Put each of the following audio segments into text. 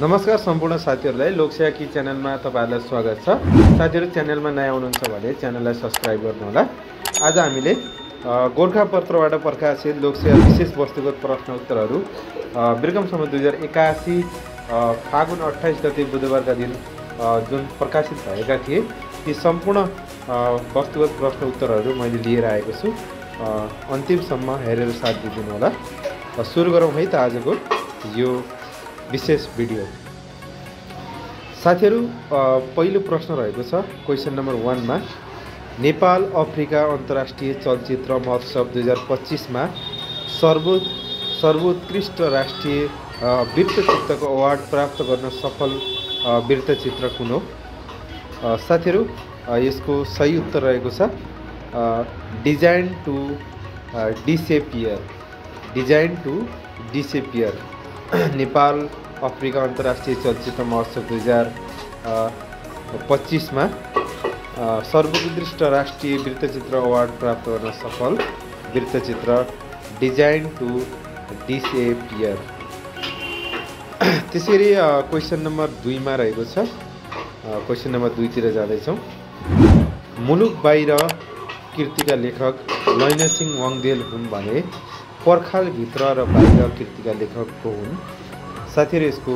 नमस्कार सम्पूर्ण साथीहरूलाई लोकसेवा की च्यानलमा तपाईहरुलाई स्वागत छ। साथीहरु च्यानलमा नयाँ हुनुहुन्छ भने च्यानललाई सब्स्क्राइब गर्नुहोला। आज हामीले गोरखापत्रबाट प्रकाशित लोकसेवा विशेष वस्तुगत प्रश्न उत्तरहरू बिर्कम सम्बत 2081 फागुन 28 गते बुधबारका दिन जुन प्रकाशित भएका थिए ती सम्पूर्ण वस्तुगत प्रश्न उत्तरहरू मैले लिएर आएको छु। अन्तिमसम्म हेरेर साथ दिदिनु होला। सुरु गरौँ है त आजको यो विशेष भिडियो। साथीहरु पहिलो प्रश्न रहेको छ क्वेशन नम्बर 1 मा नेपाल अफ्रिका अन्तर्राष्ट्रिय चलचित्र महोत्सव 2025 मा सर्वोत्कृष्ट राष्ट्रिय वृत्तचित्रको अवार्ड प्राप्त गर्न सफल वृत्तचित्र कुन हो? साथीहरु यसको सही उत्तर रहेको छ design to disappear. Nepal Africa अन्तर्राष्ट्रिय चलचित्र महोत्सव 2025 मा सर्वोत्कृष्ट राष्ट्रिय वृत्तचित्र अवार्ड प्राप्त गर्न सफल वृत्तचित्र डिजाइन टु डिसएपियर। त्यसरी क्वेशन नम्बर 2 मा रहेको छ। क्वेशन नम्बर 2 तिर जाँदैछौँ। मुलुक बाहिर कृतिका लेखक लैनसिंह वाङदेल हुन् भने पर्खाल भित्र र बाहिर कृतिका लेखक को हुन्? साथीहरु यसको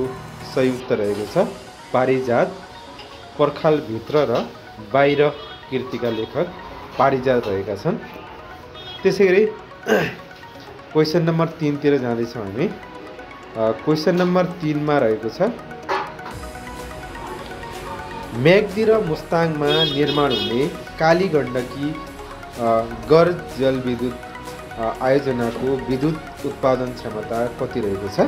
सही उत्तर रहेको छ पारिजात। पर्खाल भित्र र बाहिर कृतिका लेखक पारिजात रहेका छन्। त्यसैगरी क्वेशन नम्बर 3 तिर जाँदैछौँ हामी। क्वेशन नम्बर 3 मा रहेको छ म्याग्दी र मुस्ताङमा निर्माण हुने काली गण्डकी गैर जलविद्युत आयोजनाको विद्युत उत्पादन क्षमता कति रहेको छ?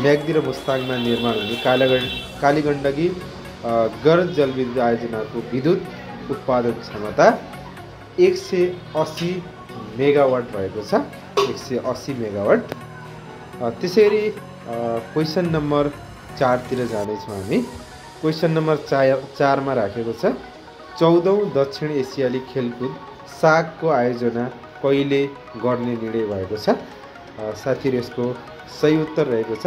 म्याग्दी र मुस्ताङमा निर्माण हुने काली गण्डकी गैर जलविद्युत आयोजनाको विद्युत उत्पादन क्षमता 180 मेगावाट रहेको छ। 180 मेगावाट। त्यसैगरी क्वेशन नम्बर 4 तिर जाँदैछौँ हामी। क्वेशन नम्बर 4 मा राखेको छ 14औं दक्षिण एसियाली खेलकुद सागको आयोजना कहिले गर्ने निर्णय भएको छ? साथीहरु यसको सही उत्तर रहेको छ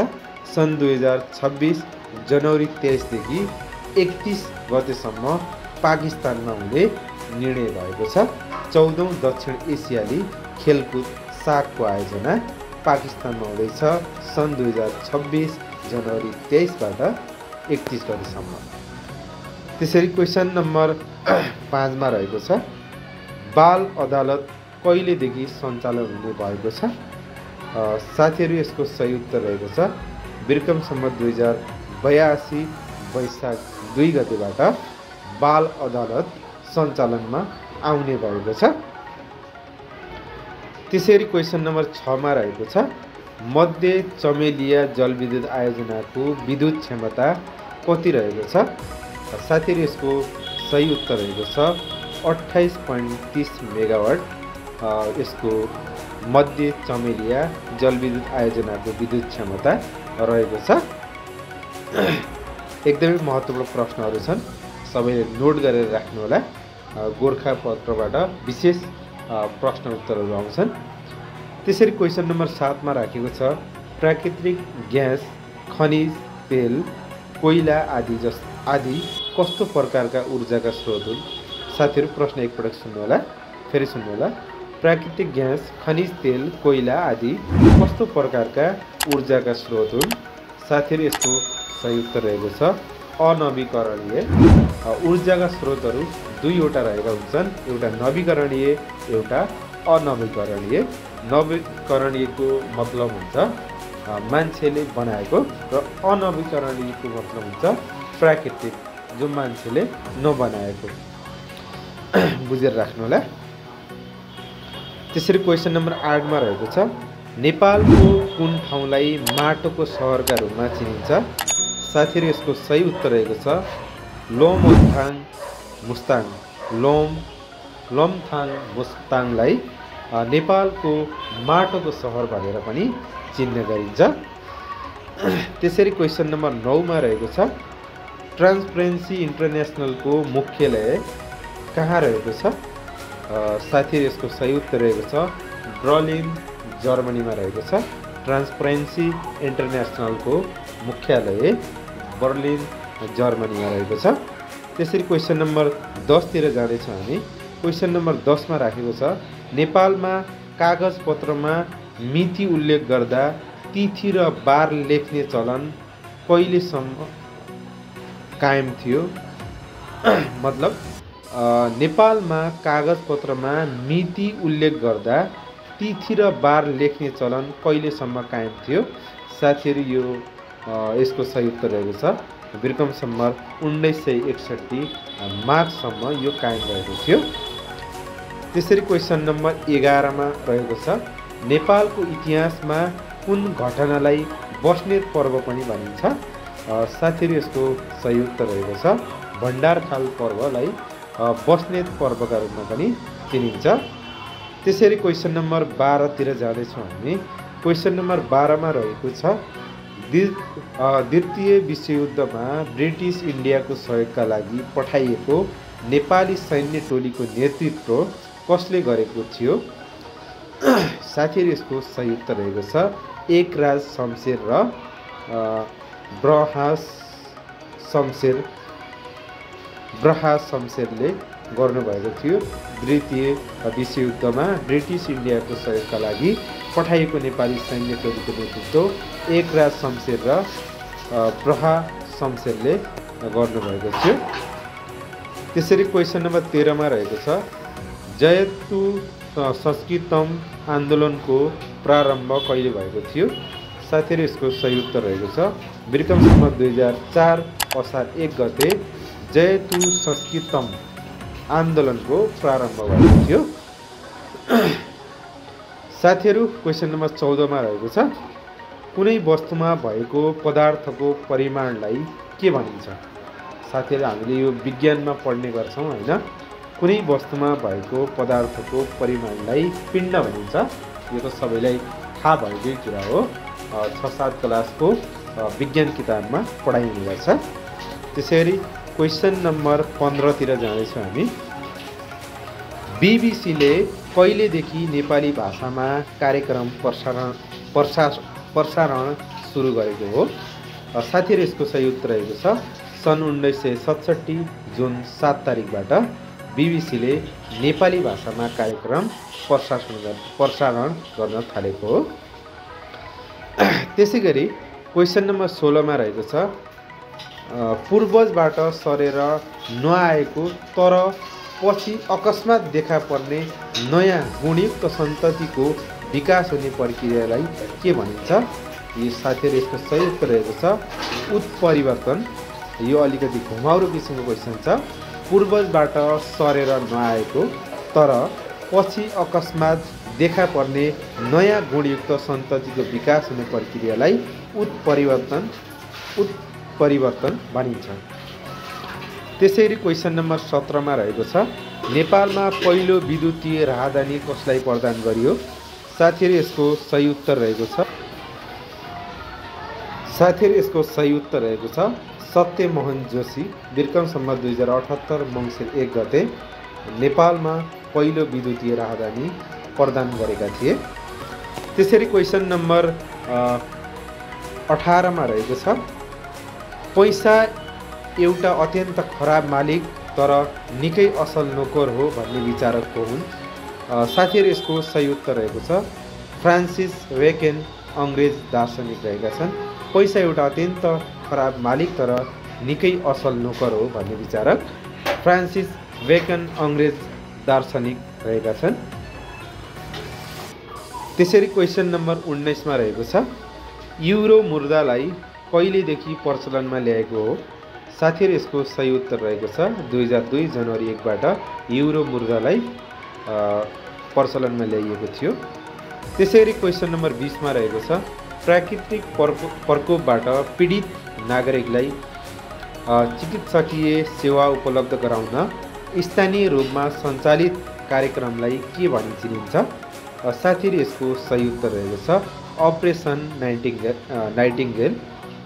सन् 2026 जनवरी 23 देखि 31 गतेसम्म पाकिस्तानमा हुने निर्णय भएको छ। 14औं दक्षिण एसियाली खेलकुद सागको आयोजना पाकिस्तानमा हुँदैछ सन् 2026 जनवरी 23 बाट 31 गतेसम्म। त्यसरी क्वेशन नम्बर 5 मा रहेको छ बाल अदालत कहिलेदेखि सञ्चालन हुने भएको छ? साथीहरु यसको सही उत्तर रहेको छ बिर्कम सम्बत 2082 वैशाख 2 गतेबाट बाल अदालत सञ्चालनमा आउने भएको छ। त्यसरी क्वेशन नम्बर 6 मा रहेको छ मध्य चमेलिया जलविद्युत आयोजनाको विद्युत क्षमता कति रहेको छ? साथीहरु यसको सही उत्तर रहेको छ 28.30 मेगावाट। यसको मध्य चमेलिया जलविद्युत आयोजनाको विद्युत क्षमता रहेको छ। एकदमै महत्त्वपूर्ण प्रश्नहरू छन्, सबैले नोट गरेर राख्नु होला। गोरखापत्रबाट विशेष प्रश्न उत्तरहरू आउँछन्। त्यसरी क्वेशन नम्बर 7 मा राखेको छ प्राकृतिक ग्यास खनिज तेल कोइला आदि कस्तो प्रकारका ऊर्जाका स्रोत हुन्? साथीहरु प्रश्न एकपटक सुन्नु होला, फेरि सुन्नु होला। प्राकृतिक ग्यास खनिज तेल कोइला आदि कस्तो प्रकारका ऊर्जाका स्रोत हुन्? साथीहरु यसको सही उत्तर रहेको छ अनवीकरणीय। ऊर्जाका स्रोतहरू दुईवटा रहेका हुन्छन्, एउटा नवीकरणीय एउटा अनवीकरणीय। नवीकरणीयको मतलब हुन्छ मान्छेले बनाएको र अनवीकरणीयको मतलब हुन्छ प्राकृतिक, जो मान्छेले नबनाएको। बुझेर राख्नु होला। त्यसरी क्वेशन नम्बर 8 मा रहेको छ नेपालको कुन ठाउँलाई माटोको सहरका रूपमा चिनिन्छ? साथीहरु यसको सही उत्तर रहेको छ लोमथाङ मुस्ताङलाई नेपालको माटोको सहर भनेर पनि चिन्ने गरिन्छ। त्यसरी क्वेशन नम्बर 9 मा रहेको छ ट्रान्सपरेन्सी इन्टरनेसनलको मुख्यालय कहाँ रहेको छ? साथीहरु यसको सही उत्तर रहेको छ बर्लिन जर्मनीमा रहेको छ। ट्रान्सपरेन्सी इन्टरनेसनलको मुख्यालय बर्लिन जर्मनीमा रहेको छ। त्यसरी क्वेसन नम्बर 10 तिर जाँदैछौँ हामी। क्वेसन नम्बर 10 मा राखेको छ नेपालमा कागजपत्रमा मिति उल्लेख गर्दा तिथि र बार लेख्ने चलन कहिलेसम्म कायम थियो? मतलब नेपालमा कागजपत्रमा मिति उल्लेख गर्दा तिथि र बार लेख्ने चलन कहिलेसम्म कायम थियो? साथीहरू यो यसको सही उत्तर रहेको छ विक्रम सम्वत 1961 मार्चसम्म यो कायम रहेको थियो। त्यसरी क्वेसन नम्बर 11 मा रहेको छ नेपालको इतिहासमा कुन घटनालाई बस्नेत पर्व पनि भनिन्छ? साथीहरू यसको सही उत्तर रहेको छ भण्डारखाल पर्वलाई बस्नेत पर्वका रूपमा पनि चिनिन्छ। त्यसरी क्वेसन नम्बर 12 तिर जाँदैछौँ हामी। क्वेसन नम्बर 12 मा रहेको छ द्वितीय विश्वयुद्धमा ब्रिटिस इन्डियाको सहयोगका लागि पठाइएको नेपाली सैन्य टोलीको नेतृत्व कसले गरेको थियो? साथीहरू यसको सही उत्तर रहेको छ एकराज शमशेर र ब्रहा शमशेरले गर्नुभएको थियो। द्वितीय विश्वयुद्धमा ब्रिटिस इन्डियाको सहयोगका लागि पठाइएको नेपाली सैन्य टोलीको नेतृत्व एकराज शमशेर र ब्रहा शमशेरले गर्नुभएको थियो। त्यसरी क्वेसन नम्बर 13 मा रहेको छ जयतु संस्कृतम आन्दोलनको प्रारम्भ कहिले भएको थियो? साथीहरू यसको सही उत्तर रहेको छ विक्रम सम्वत 2004 असार 1 गते जयतु संस्कृतम आन्दोलनको प्रारम्भ भएको थियो। साथीहरू क्वेसन नम्बर 14 मा रहेको छ कुनै वस्तुमा भएको पदार्थको परिमाणलाई के भनिन्छ? साथीहरू हामीले यो विज्ञानमा पढ्ने गर्छौँ हैन। कुनै वस्तुमा भएको पदार्थको परिमाणलाई पिण्ड भनिन्छ। यो त सबैलाई थाहा भएकै कुरा हो। 6-7 क्लासको विज्ञान किताबमा पढाइने गर्छ। त्यसैगरी क्वेसन नम्बर 15 तिर जाँदैछौँ हामी। बीबीसीले कहिलेदेखि नेपाली भाषामा कार्यक्रम प्रसारण सुरु गरेको हो? साथीहरू यसको सही उत्तर रहेको छ सन् 1967 जुन 7 तारिकबाट बीबीसीले नेपाली भाषामा कार्यक्रम प्रसारण गर्न थालेको हो। त्यसैगरी क्वेसन नम्बर 16 मा रहेको छ पूर्वजबाट सरेर नआएको तर पछि अकस्मात देखा पर्ने नयाँ गुणयुक्त सन्ततिको विकास हुने प्रक्रियालाई के भनिन्छ? यो साथीहरू यसको सही उत्तर रहेको छ उत्परिवर्तन। यो अलिकति घुमाउरो किसिमको क्वेसन छ। पूर्वजबाट सरेर नआएको तर पछि अकस्मात देखा पर्ने नयाँ गुणयुक्त सन्ततिको विकास हुने प्रक्रियालाई उत्परिवर्तन भनिन्छ। त्यसैगरी क्वेसन नम्बर 17 मा रहेको छ नेपालमा पहिलो विद्युतीय राहदानी कसलाई प्रदान गरियो? साथीहरू यसको सही उत्तर रहेको छ सत्यमोहन जोशी विक्रम सम्वत 2078 मङ्सिर 1 गते नेपालमा पहिलो विद्युतीय राहदानी प्रदान गरेका थिए। त्यसरी क्वेसन नम्बर 18 मा रहेको छ पैसा एउटा अत्यन्त खराब मालिक तर निकै असल नोकर हो भन्ने विचारक को हुन्? साथीहरू यसको सही उत्तर रहेको छ फ्रान्सिस बेकन अङ्ग्रेज दार्शनिक रहेका छन्। पैसा एउटा अत्यन्त खराब मालिक तर निकै असल नोकर हो भन्ने विचारक फ्रान्सिस बेकन अङ्ग्रेज दार्शनिक रहेका छन्। त्यसरी क्वेसन नम्बर 19 मा रहेको छ युरो मुद्रालाई कहिलेदेखि प्रचलनमा ल्याएको हो? साथीहरू यसको सही उत्तर रहेको छ 2002 जनवरी 1 बाट युरो मुद्रालाई प्रचलनमा ल्याइएको थियो। त्यसैगरी क्वेसन नम्बर 20 मा रहेको छ प्राकृतिक प्रकोपबाट पीडित नागरिकलाई चिकित्सकीय सेवा उपलब्ध गराउन स्थानीय रूपमा सञ्चालित कार्यक्रमलाई के भनी चिनिन्छ? साथीहरू यसको सही उत्तर रहेको छ अपरेसन नाइटिङ्गेल।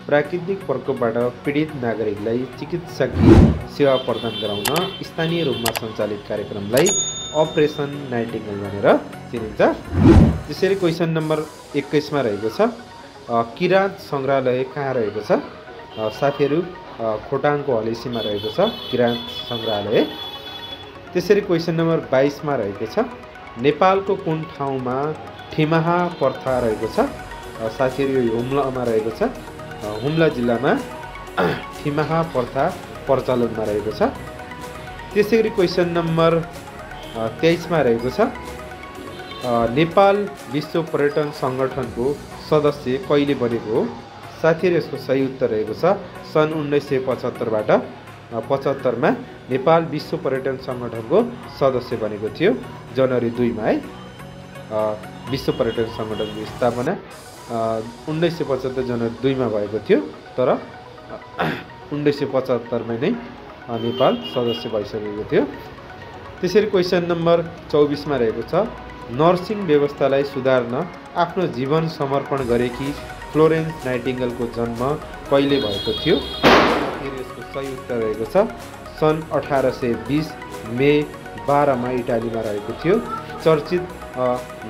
प्राकृतिक प्रकोपबाट पीडित नागरिकलाई चिकित्सकीय सेवा प्रदान गराउन स्थानीय रूपमा सञ्चालित कार्यक्रमलाई अपरेसन नाइटिङ्गेल भनेर चिनिन्छ। त्यसरी क्वेसन नम्बर 21 मा रहेको छ किराँत सङ्ग्रहालय कहाँ रहेको छ साथीहरू खोटाङको हलेसीमा रहेको छ किराँत सङ्ग्रहालय। त्यसरी क्वेसन नम्बर 22 मा रहेको छ नेपालको कुन ठाउँमा ठिमाहा पर्था रहेको छ साथीहरू यो हुम्लामा रहेको छ हुम्ला जिल्लामा ठिमाहा पर्था प्रचलनमा रहेको छ। त्यसैगरी क्वेसन नम्बर 23 मा रहेको छ नेपाल विश्व पर्यटन सङ्गठनको सदस्य कहिले बनेको हो साथीहरू यसको सही उत्तर रहेको छ सन् 1975 बाट 75 मा नेपाल विश्व पर्यटन सङ्गठनको सदस्य बनेको थियो जनवरी 2 मा है विश्व पर्यटन सङ्गठनको स्थापना 1975 जनवरी 2 मा भएको थियो तर 1975 मा नै नेपाल सदस्य भइसकेको थियो। त्यसरी क्वेसन नम्बर 24 मा रहेको छ नर्सिङ व्यवस्थालाई सुधार्न आफ्नो जीवन समर्पण गरेकी फ्लोरेन्स नाइटिङ्गेलको जन्म कहिले भएको थियो यसको सही उत्तर रहेको छ सन् 1820 मे 12 मा इटालीमा रहेको थियो। चर्चित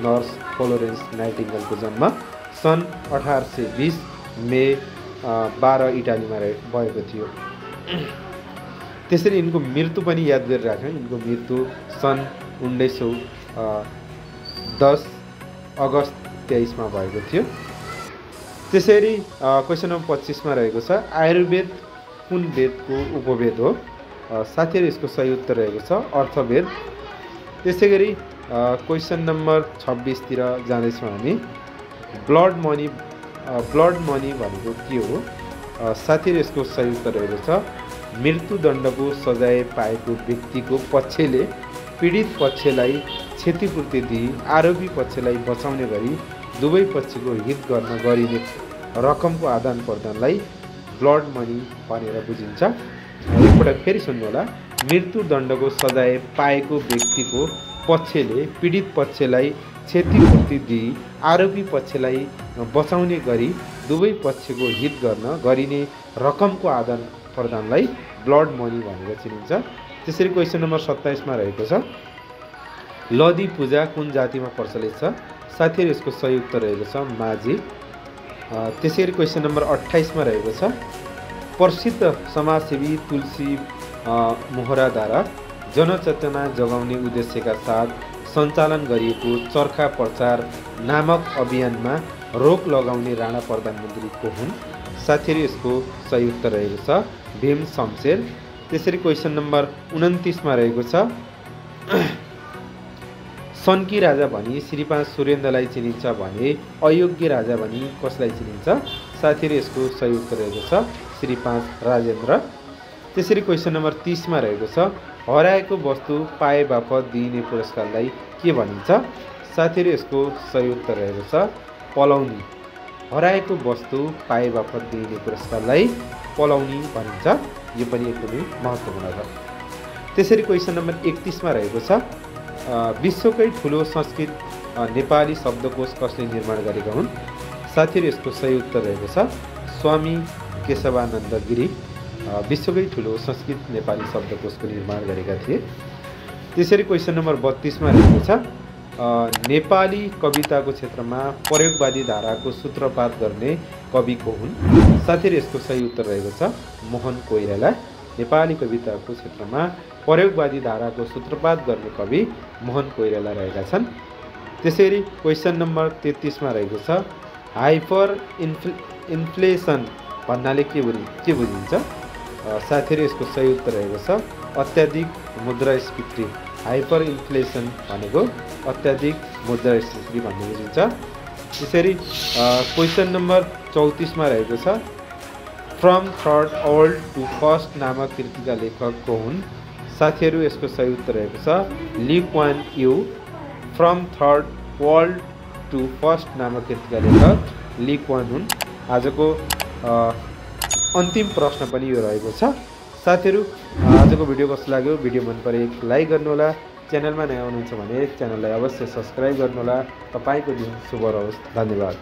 नर्स फ्लोरेन्स नाइटिङ्गेलको जन्म सन् 1820 मे 12 इटालीमा भएको थियो। त्यसरी यिनको मृत्यु पनि याद गरिराख्नु यिनको मृत्यु सन् 1910 अगस्त 23 मा भएको थियो। त्यसरी क्वेसन नम्बर 25 मा रहेको छ आयुर्वेद कुन वेदको उपवेद हो साथीहरू यसको सही उत्तर रहेको छ अर्थवेद। त्यसैगरी क्वेसन नम्बर 26 तिर जाँदैछौँ हामी ब्लड मनी भनेको के हो साथीहरू यसको सही उत्तर रहेको छ मृत्युदण्डको सजाय पाएको व्यक्तिको पक्षले पीडित पक्षलाई क्षतिपूर्ति दिई आरोपी पक्षलाई बचाउने गरी दुवै पक्षको हित गर्न गरिने रकमको आदान प्रदानलाई ब्लड मनी भनेर बुझिन्छ। एकपटक फेरि सुन्नुहोला मृत्युदण्डको सजाय पाएको व्यक्तिको पक्षले पीडित पक्षलाई क्षतिपूर्ति दिई आरोपी पक्षलाई बचाउने गरी दुवै पक्षको हित गर्न गरिने रकमको आदान प्रदानलाई ब्लड मनी भनेर चिनिन्छ। त्यसरी क्वेसन नम्बर 27 मा रहेको छ लदी पूजा कुन जातिमा प्रचलित छ साथीहरू यसको सही उत्तर रहेको छ माझी। त्यसैगरी क्वेसन नम्बर 28 मा रहेको छ प्रसिद्ध समाजसेवी तुलसी मोहराद्वारा जनचेतना जगाउने उद्देश्यका साथ सञ्चालन गरिएको चर्खा प्रचार नामक अभियानमा रोक लगाउने राणा प्रधानमन्त्री को हुन् साथीहरू यसको सही उत्तर रहेको छ भीम शमशेर। त्यसरी क्वेसन नम्बर 29 मा रहेको छ सनकी राजा भनी श्री 5 सुरेन्द्रलाई चिनिन्छ भने अयोग्य राजा भनी कसलाई चिनिन्छ साथीहरू यसको सही उत्तर रहेको छ श्री 5 राजेन्द्र। त्यसरी क्वेसन नम्बर 30 मा रहेको छ हराएको वस्तु पाए बापत दिइने पुरस्कारलाई के भनिन्छ साथीहरू यसको सही उत्तर रहेको छ पलाउनी हराएको वस्तु पाए बापत दिइने पुरस्कारलाई पलाउनी भनिन्छ यो पनि एकदमै महत्त्वपूर्ण छ। त्यसरी क्वेसन नम्बर 31 मा रहेको छ विश्वकै ठुलो संस्कृत नेपाली शब्दकोश कसले निर्माण गरेका हुन् साथीहरू यसको सही उत्तर रहेको छ स्वामी केशवानन्द गिरी विश्वकै ठुलो संस्कृत नेपाली शब्दकोशको निर्माण गरेका थिए। त्यसरी क्वेसन नम्बर 32 मा रहेको छ नेपाली कविताको क्षेत्रमा प्रयोगवादी धाराको सूत्रपात गर्ने कवि को हुन् साथीहरू यसको सही उत्तर रहेको छ मोहन कोइराला। नेपाली कविताको क्षेत्रमा प्रयोगवादी धाराको सूत्रपात गर्ने कवि मोहन कोइराला रहेका छन्। त्यसरी क्वेसन नम्बर 33 मा रहेको छ हाइपर इन्फ्लेसन भन्नाले के बुझिन्छ साथीहरू यसको सही उत्तर रहेको छ अत्याधिक मुद्रास्फीति हाइपर इन्फ्लेसन भनेको अत्याधिक मुद्रास्फीति भन्ने बुझिन्छ। त्यसरी क्वेसन नम्बर 34 मा रहेको छ from third world to first नामक कृतिका लेखक को हुन् साथीहरू यसको सही उत्तर रहेको छ Lee Kuan Yew. From third world to first नामक कृतिका लेखक ली क्वान हुन्। आजको अन्तिम प्रश्न पनि यो रहेको छ साथीहरू आजको भिडियो कस्तो लाग्यो भिडियो मन परे लाइक गर्नुहोला च्यानलमा नयाँ हुनुहुन्छ भने च्यानललाई अवश्य सब्स्क्राइब गर्नुहोला। तपाईँको दिन शुभ रहोस् धन्यवाद।